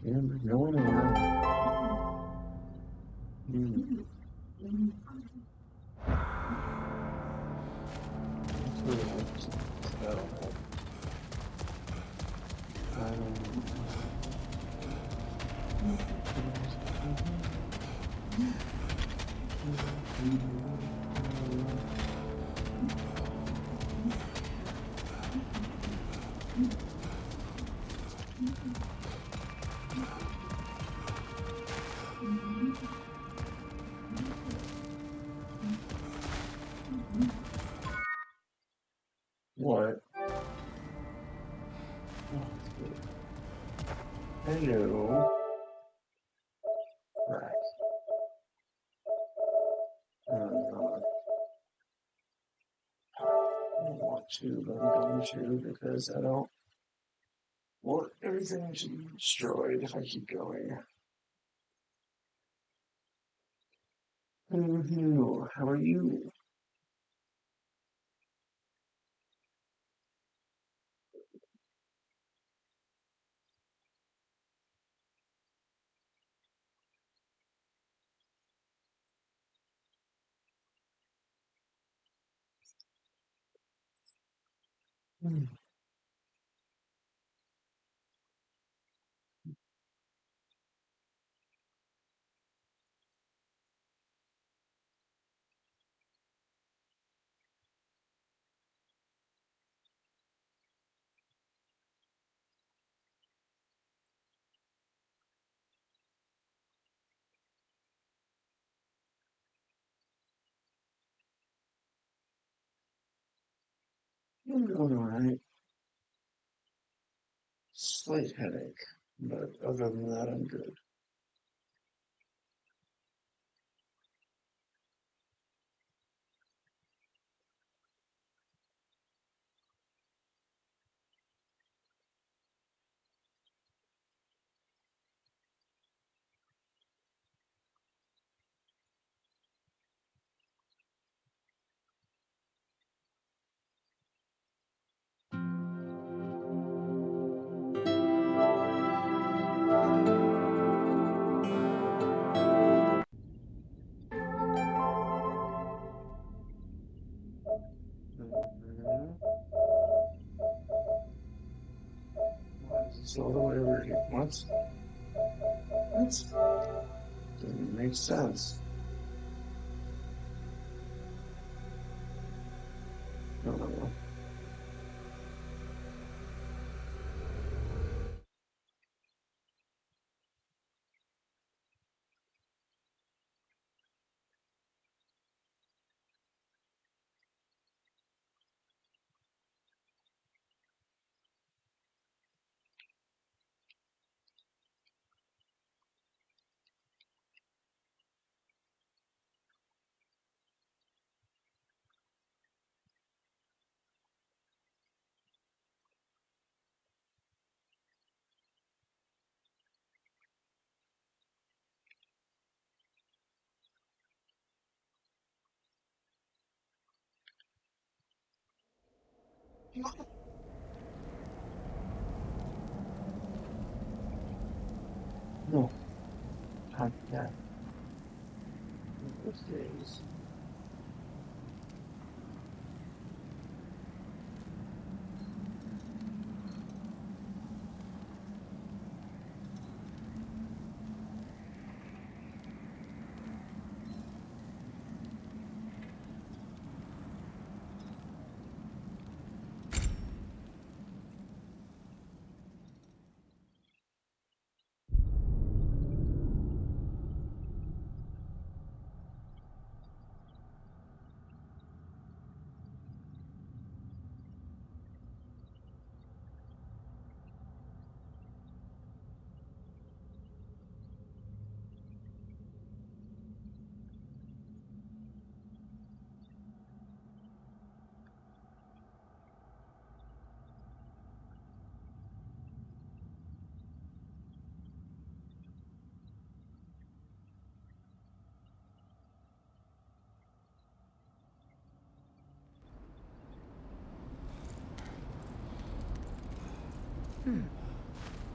And no one around. Hmm. That's really interesting. I don't know. I don't know. What? Oh, hello. Right. Uh, I don't want to, but I'm going to because I don't want everything to be destroyed if I keep going. Hello, how are you? Hmm. I'm doing alright. Slight headache, but other than that, I'm good. Mhm. Why is this all the way over here? What? What? Doesn't make sense. No. No. Not yet. Those days.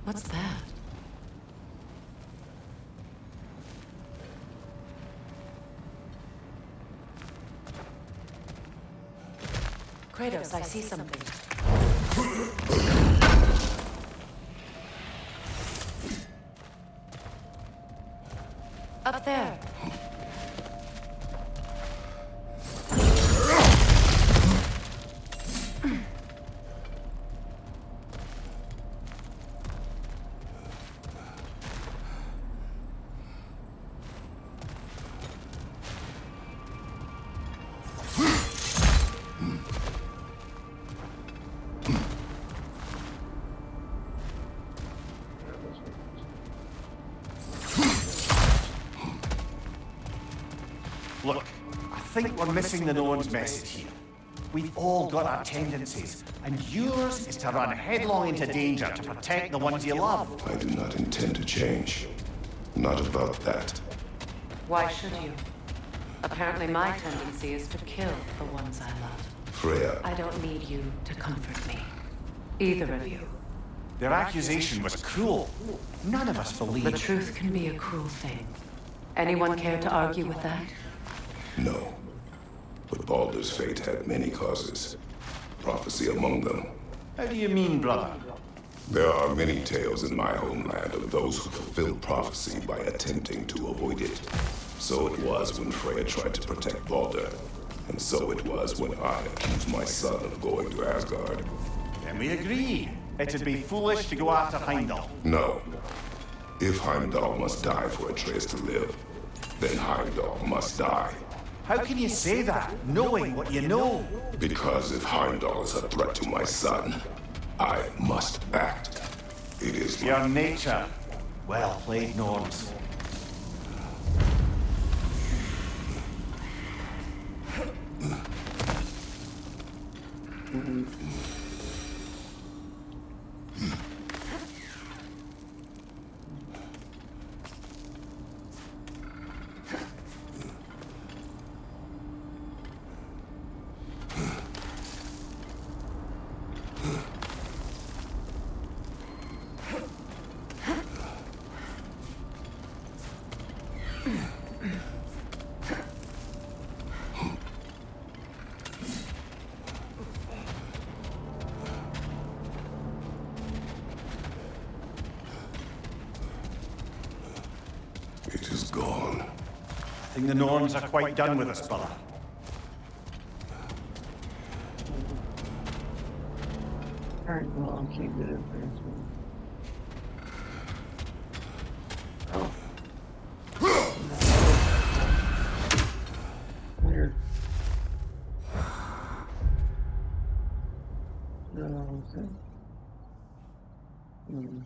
What's that? Kratos, I see something. Up there. Look, I think we're missing the Norn's message here. We've all got our tendencies, and yours is to run headlong into danger to protect the ones you love. I do not intend to change. Not about that. Why should you? Apparently my tendency is to kill the ones I love. Freya. I don't need you to comfort me. Either of you. Their accusation was cruel. None of us believe The truth can be a cruel thing. Anyone care to argue with that? No. But Baldur's fate had many causes. Prophecy among them. How do you mean, brother? There are many tales in my homeland of those who fulfilled prophecy by attempting to avoid it. So it was when Freya tried to protect Baldur. And so it was when I accused my son of going to Asgard. Then we agree. It'd be foolish to go after Heimdall. No. If Heimdall must die for Atreus to live, then Heimdall must die. How can you say that, knowing what you know? Because if Heimdall is a threat to my son, I must act. It is Your nature. Well played, Norns. It is gone. I think the Norns are quite done with us, brother. Alright, well, I'll keep it in there. Oh. Weird. No, okay. Hmm.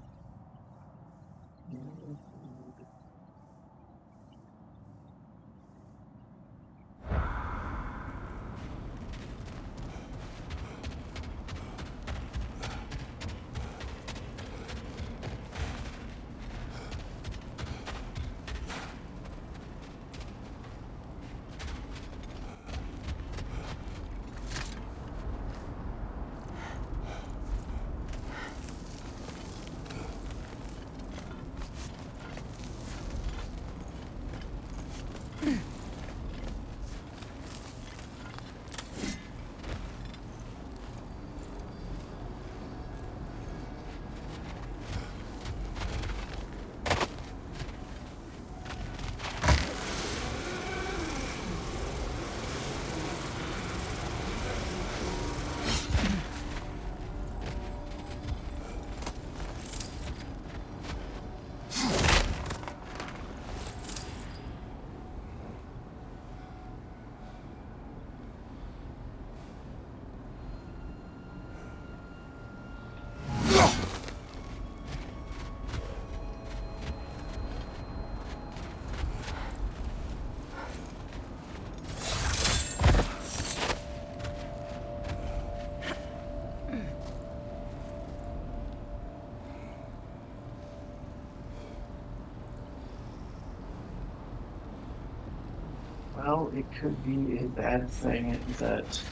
Well, it could be a bad thing that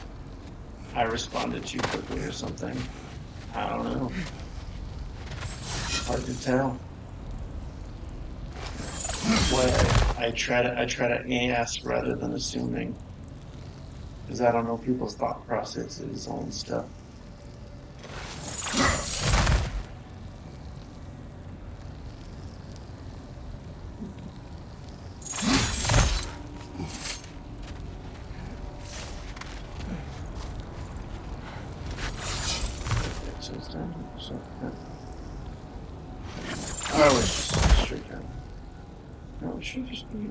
I responded too quickly or something. I don't know. Hard to tell. What I try to ask rather than assuming. Because I don't know people's thought processes on stuff. So it's down here. So, yeah. Oh, it's just straight down. No, it should just be.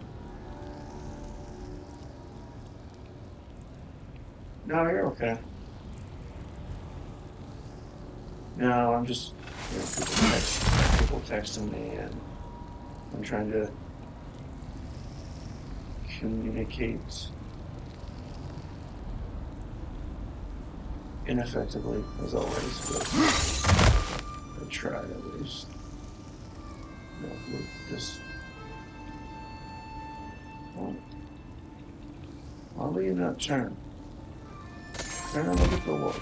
No, you're okay. No, I'm just people texting me, and I'm trying to communicate ineffectively, as always, but I tried at least. No, look, just. Why will you not turn? Turn and look at the wall.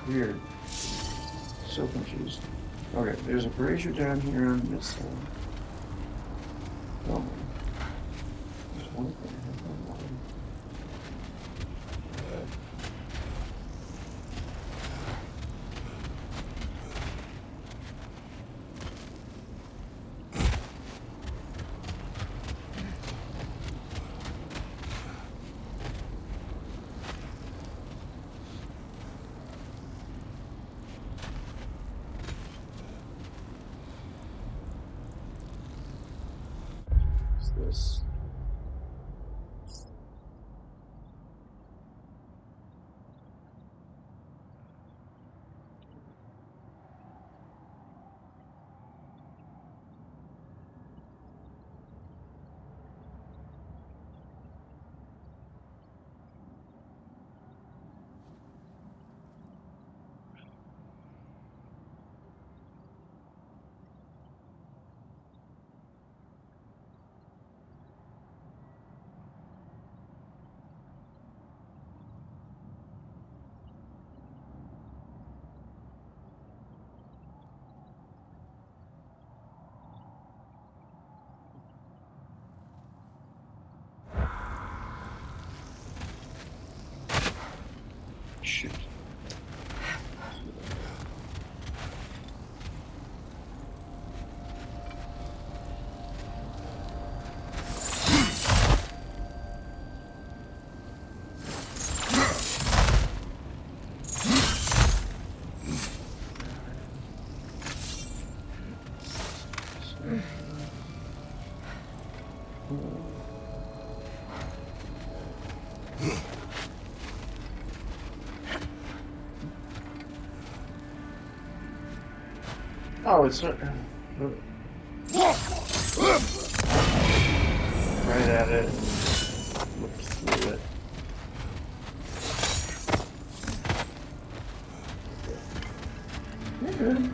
Weird. So confused. Okay, there's a brazier down here on this side. Oh. There's one thing. This. Shoot. Oh, it's not. Right at it. Look through it. You're good.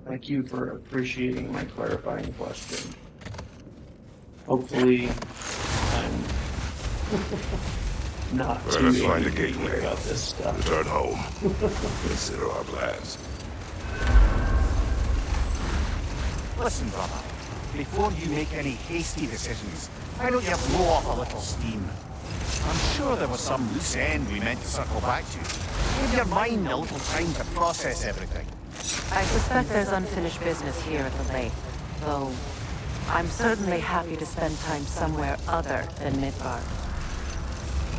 Thank you for appreciating my clarifying question. Hopefully, I'm not Let too us find a angry gateway. about this stuff. Return home. Consider our plans. Listen, brother. Before you make any hasty decisions, why don't you blow off a little steam? I'm sure there was some loose end we meant to circle back to. Give your mind a little time to process everything. I suspect there's unfinished business here at the lake, though I'm certainly happy to spend time somewhere other than Midgard.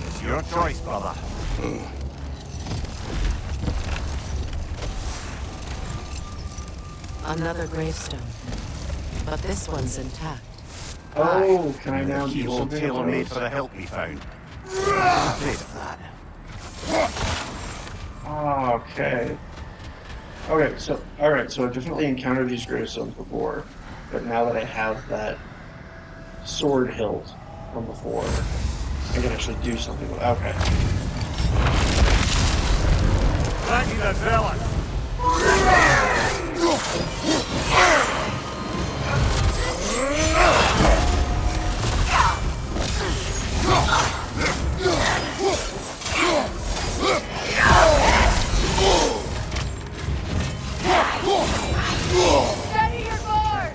It's your choice, brother. Another gravestone, but this one's intact. Oh, can I now The do keyhole something? tailor-made for the help we found. Afraid of that. Oh, okay. Okay, so alright, so I've definitely encountered these gravestones before, but now that I have that sword hilt from before, I can actually do something with okay. Plenty the zealot! Steady your board!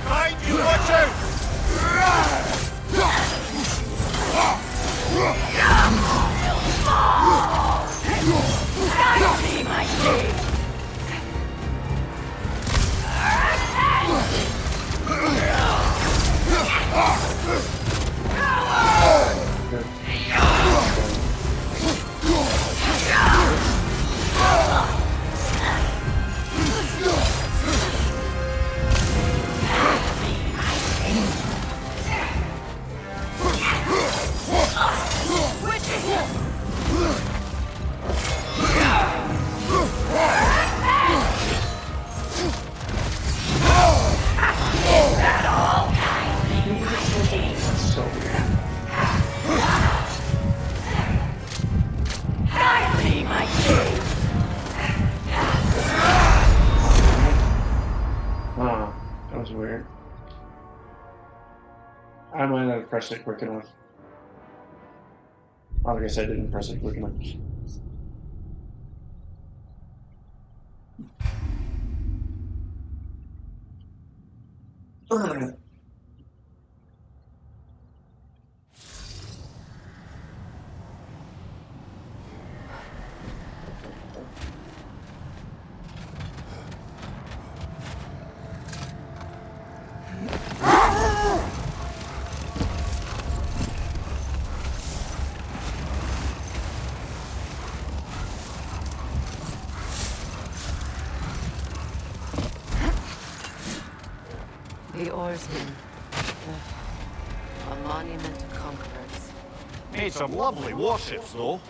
Find you, watch out! That's so weird. That was weird. I might not have pressed it quick enough. I guess I didn't press it quick enough. The oarsmen. A monument to conquerors. Made some lovely warships, though.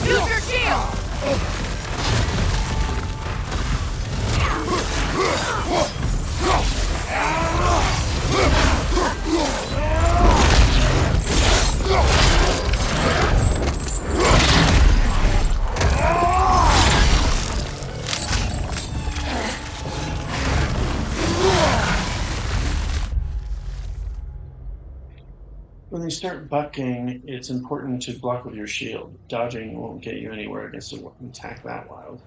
Use your shield! When they start bucking, it's important to block with your shield. Dodging won't get you anywhere against an attack that wild.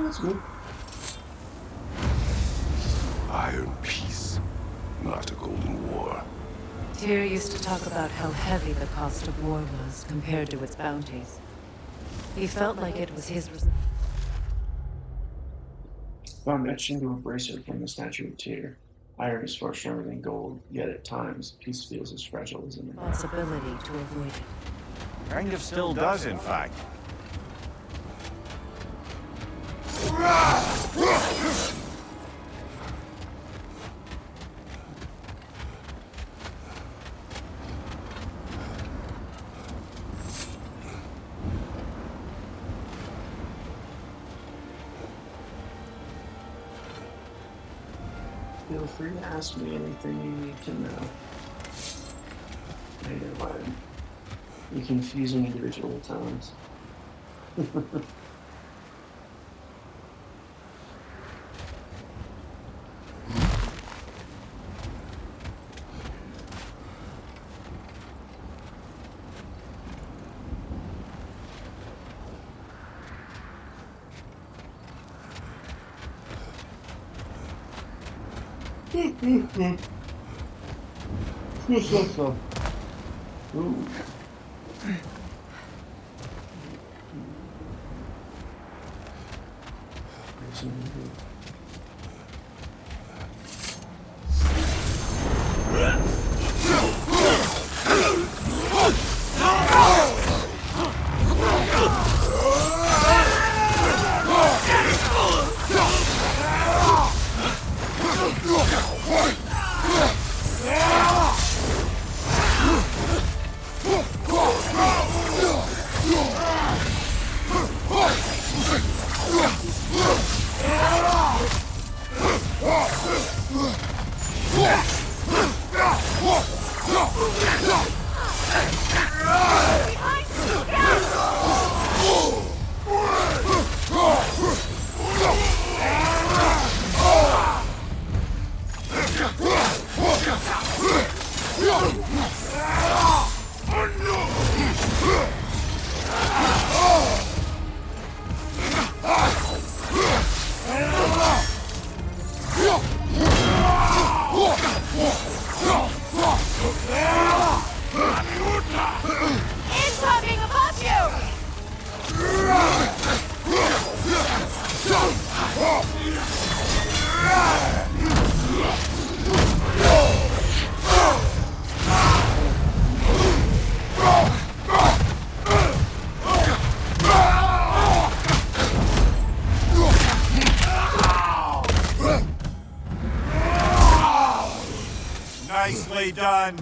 That's good. Iron peace, not a golden war. Tyr used to talk about how heavy the cost of war was compared to its bounties. He felt like it was his Found etched into a bracer from the statue of Tyr. Iron is far stronger than gold, yet at times, peace feels as fragile as an enemy. responsibility to avoid it. Kind of still does, in fact. Feel free to ask me anything you need to know. I know you confusing individual times. Ooh. Incoming above you! Nicely done.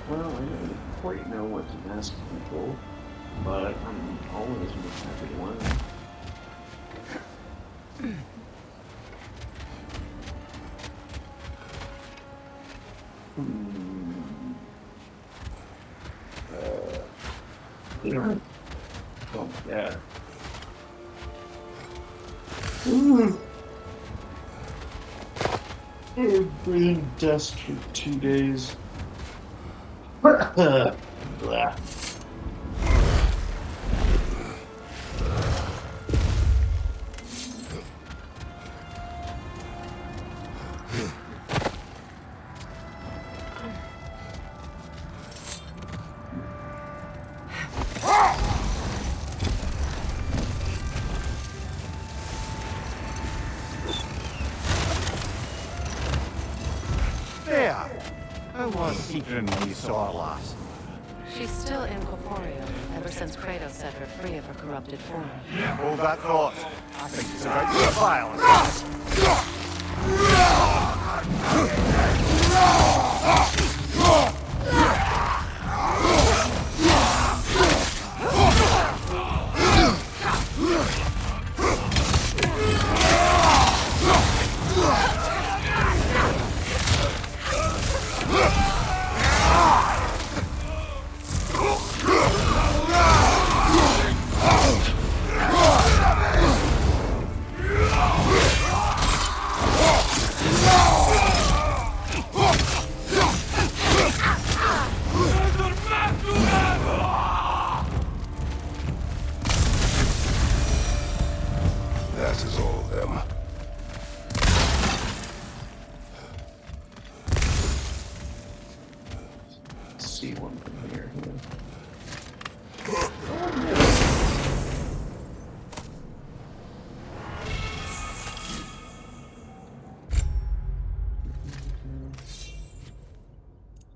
Well, I don't quite know what to ask people, but I'm always happy to learn. Dinner. Oh my god. I've been in desk for 2 days. Blah. There! How was Sigrun when you saw her last? She's still incorporeal, ever since Kratos set her free of her corrupted form. Hold that thought. I think it's about to get violent. That is all of them. Let's see one from here.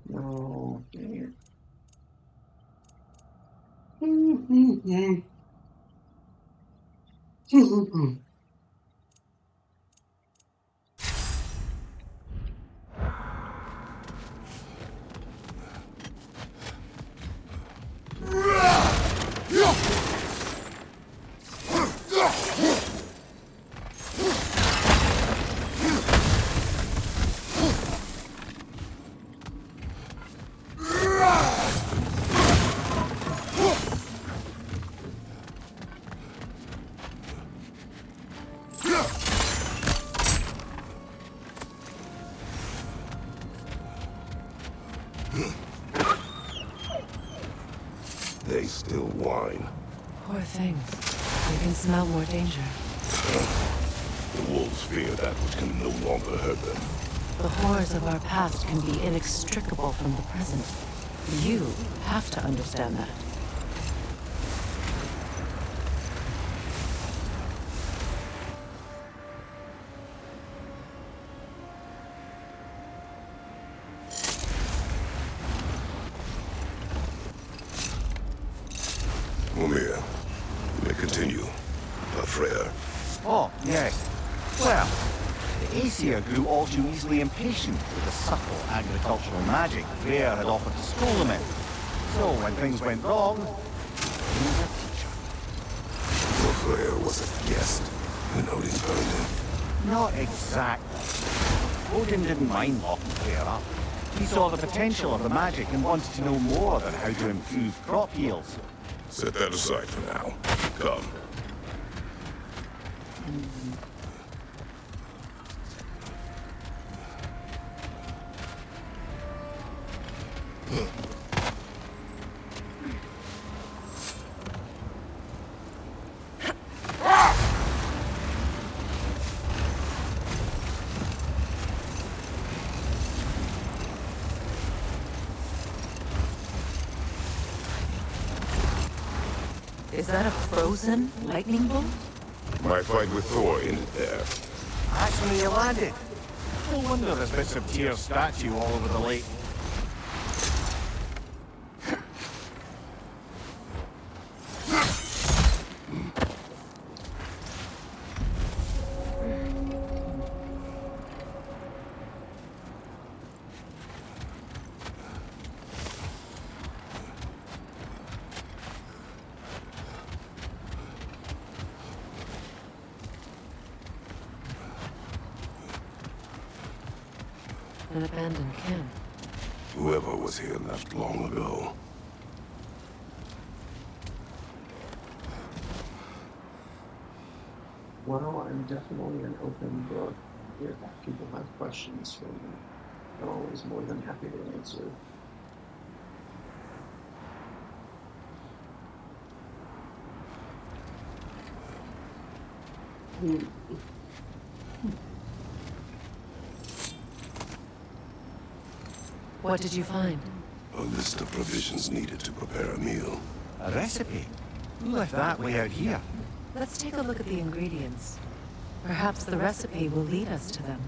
No, dang it. They still whine. Poor things. They can smell more danger. The wolves fear that which can no longer hurt them. The horrors of our past can be inextricable from the present. You have to understand that. Mumir, you may continue. Freya. Oh, yes. Well, the Aesir grew all too easily impatient with the subtle agricultural magic Freya had offered to school them in. So when things went wrong, he was a teacher. Your Freya was a guest in Odin's garden. Not exactly. Odin didn't mind locking Freya up. He saw the potential of the magic and wanted to know more than how to improve crop yields. Set that aside for now. Come. Is that a frozen lightning bolt? My fight with Thor ended there. Actually, you landed. No wonder there's bits of Tyr's statue all over the lake. An abandoned camp. Whoever was here left long ago. Well, I'm definitely an open book. If people have questions for me, I'm always more than happy to answer. What did you find? A list of provisions needed to prepare a meal. A recipe? Who left that way out here? Let's take a look at the ingredients. Perhaps the recipe will lead us to them.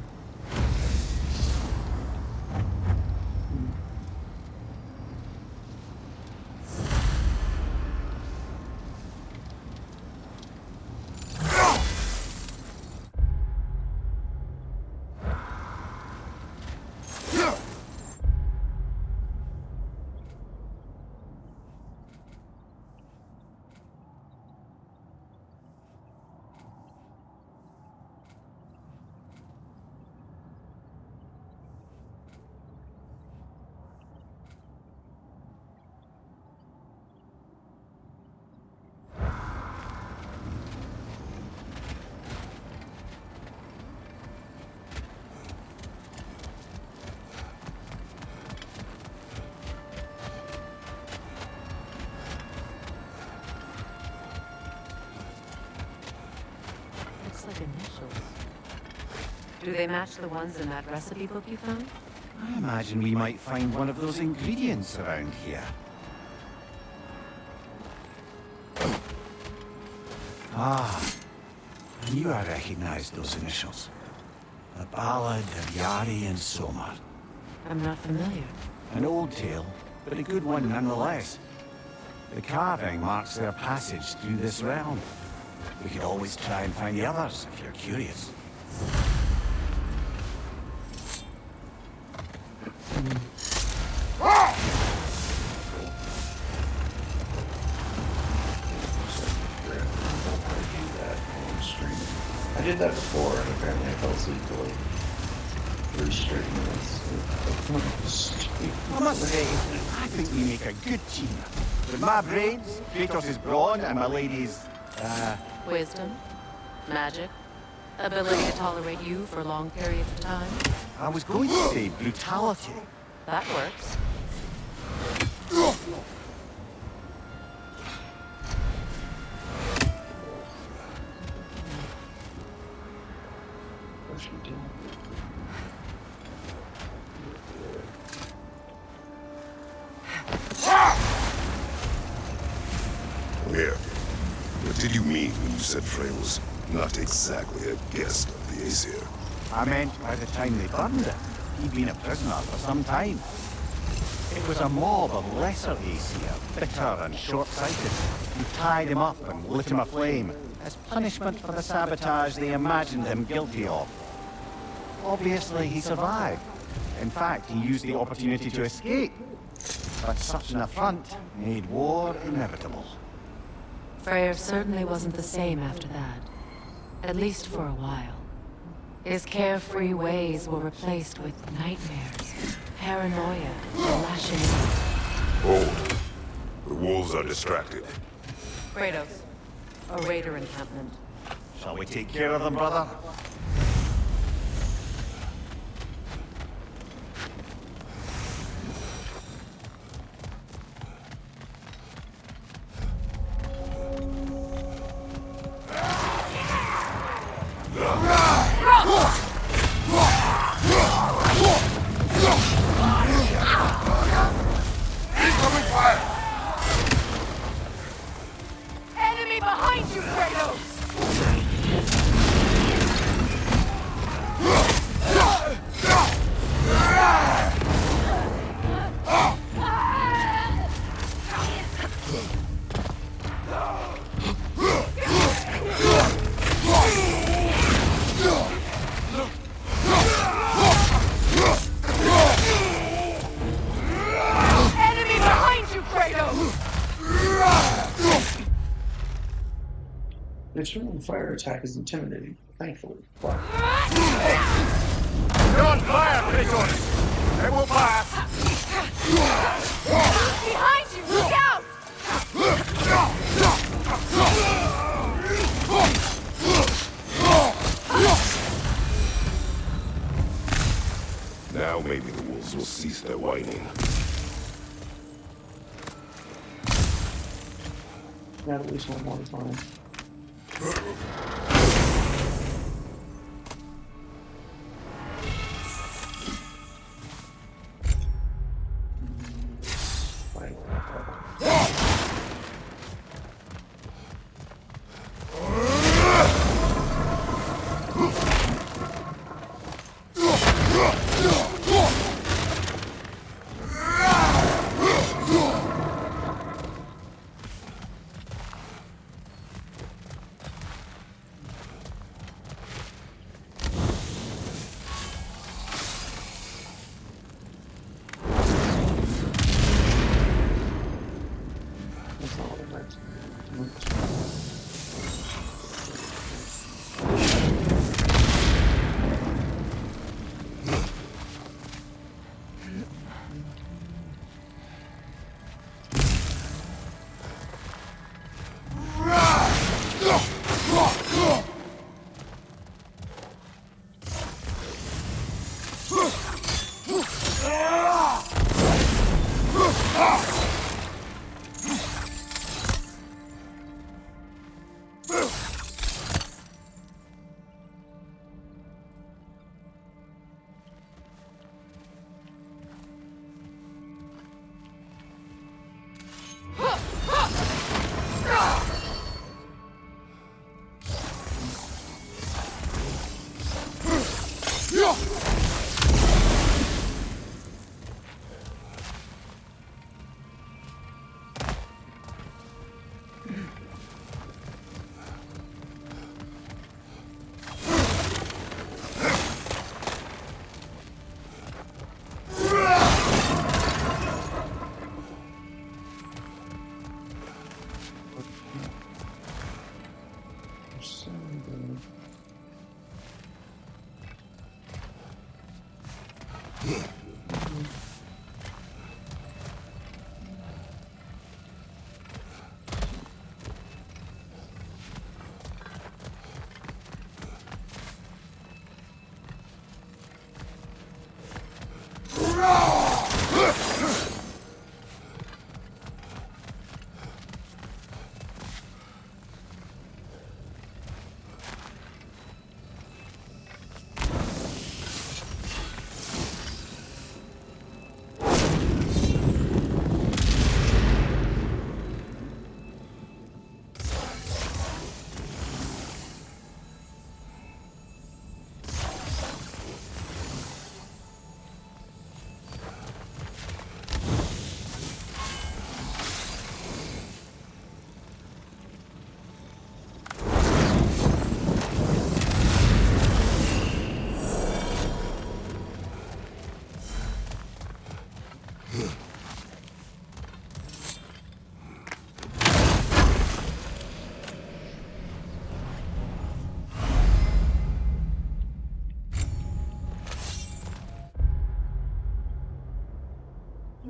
like initials. Do they match the ones in that recipe book you found? I imagine we might find one of those ingredients around here. Ah, I knew I recognized those initials. The Ballad of Yari and Somar. I'm not familiar. An old tale, but a good one nonetheless. The carving marks their passage through this realm. We could always try and find the others if you're curious. I did that before, and apparently I fell asleep for like 3 straight minutes. I must say, I think we make a good team. With my brains, Kratos' brawn, and my lady's, Wisdom? Magic? Ability to tolerate you for long periods of time? I was going to say brutality. That works. What should we do? Here. What did you mean when you said Frey was not exactly a guest of the Aesir? I meant by the time they burned him, he'd been a prisoner for some time. It was a mob of lesser Aesir, bitter and short-sighted, who tied him up and lit him aflame, as punishment for the sabotage they imagined him guilty of. Obviously, he survived. In fact, he used the opportunity to escape. But such an affront made war inevitable. Freyr certainly wasn't the same after that. At least for a while. His carefree ways were replaced with nightmares, paranoia, and lashing out. Hold. The wolves are distracted. Kratos, a raider encampment. Shall we take care of them, brother? Enemy behind you, Kratos! Enemy behind you, Kratos! Their swing and fire attack is intimidating, thankfully. Wow. You're on fire, Kratos! It will pass! Behind you! Look out! Now maybe the wolves will cease their whining. Not at least one more time. Right. That's not what I meant.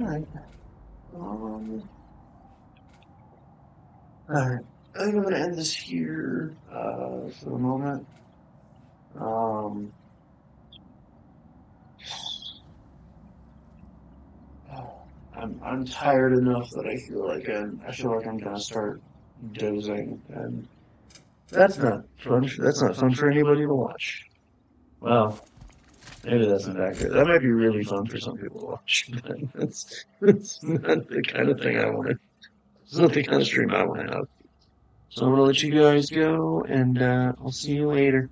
Alright. Alright. I think I'm gonna end this here for the moment. Um, I'm tired enough that I feel like I'm gonna start dozing, and that's not fun. That's not fun for anybody to watch. Well, maybe that's not accurate. That might be really fun for some people to watch, but that's not the kind of thing I want to. It's not the kind of stream I want to have. So I'm gonna let you guys go, and I'll see you later.